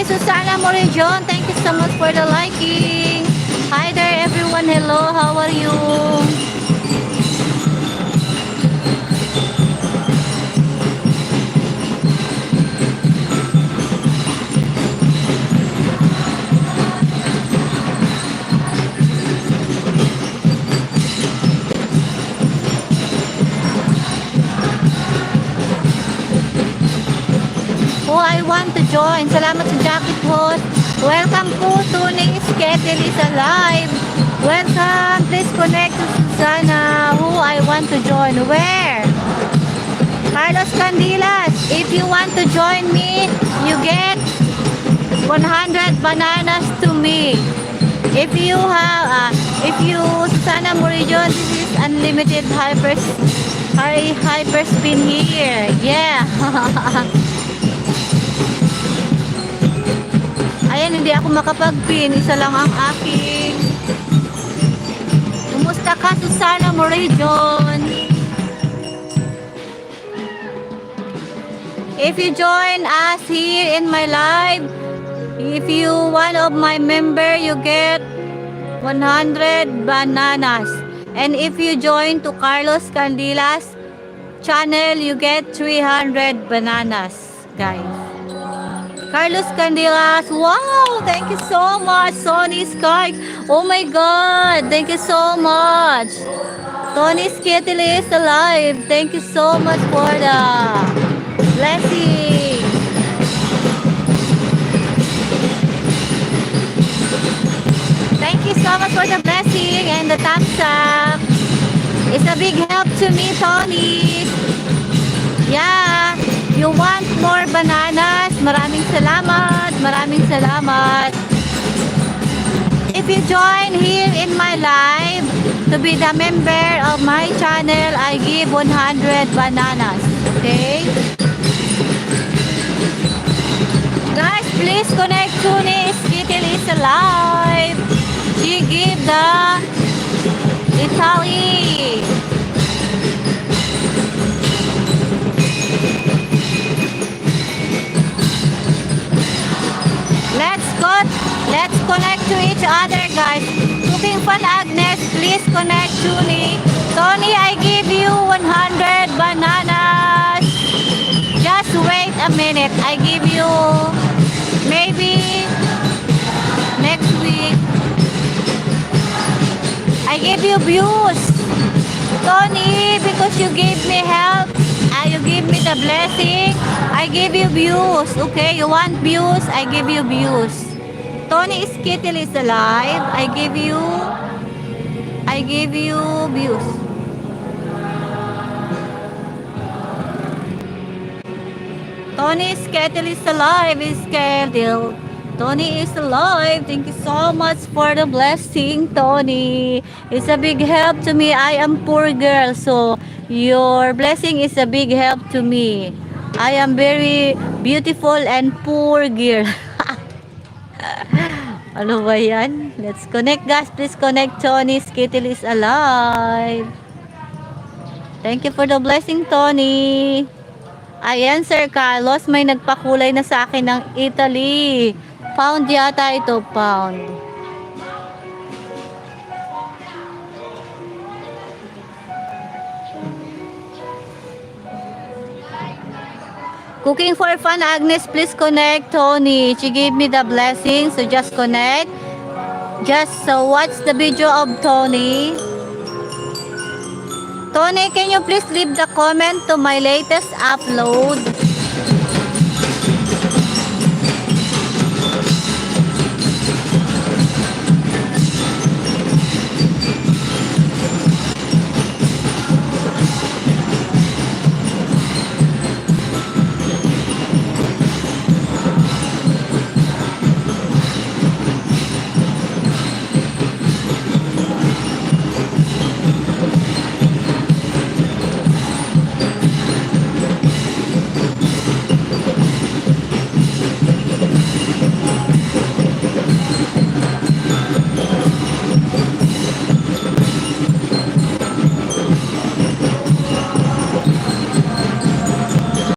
Susana Morijon, thank you so much for the liking. Hi there everyone, hello, how are you? Oh, I want to join. Salamat sa jacket host. Welcome po to Ning's Kettle is alive. Welcome. Please connect to Susana. Who I want to join. Where? Carlos Candilas. If you want to join me, you get 100 bananas to me. If you Susana Morijon, this is unlimited hyper spin here. Yeah. Ayan, hindi ako makapag-pin. Isa lang ang aking. Kumusta ka, Susana Morijon? If you join us here in my live, if you one of my member, you get 100 bananas. And if you join to Carlos Candilas channel, you get 300 bananas, guys. Carlos Candilas, wow, thank you so much. Sony Sky, oh my god, thank you so much. Tony Skittle is alive. Thank you so much for the blessing. Thank you so much for the blessing and the thumbs up. It's a big help to me, Tony. Yeah. You want more bananas? Maraming salamat. Maraming salamat. If you join here in my live to be the member of my channel, I give 100 bananas. Okay? Guys, please connect to Ning's Kettle is alive. She give the Italy. Let's connect to each other, guys. Cooking Fun Agnes, please connect to me. Tony, I give you 100 bananas. Just wait a minute. I give you maybe next week. I give you views. Tony, because you gave me help. You give me the blessing. I give you views. Okay, you want views? I give you views. Tony Skittle is alive. I give you views. Tony Skittle is alive. Tony is alive. Thank you so much for the blessing, Tony. It's a big help to me. I am poor girl, so your blessing is a big help to me. I am very beautiful and poor girl. Ano ba yan? Let's connect, guys. Please connect. Tony Skittle is alive. Thank you for the blessing, Tony. Ayan, Sir Carlos. May nagpakulay na sa akin ng Italy. Pound yata ito. Pound. Cooking for Fun Agnes, please connect. Tony, she gave me the blessing, so just connect. Just watch the video of Tony. Tony, can you please leave the comment to my latest upload?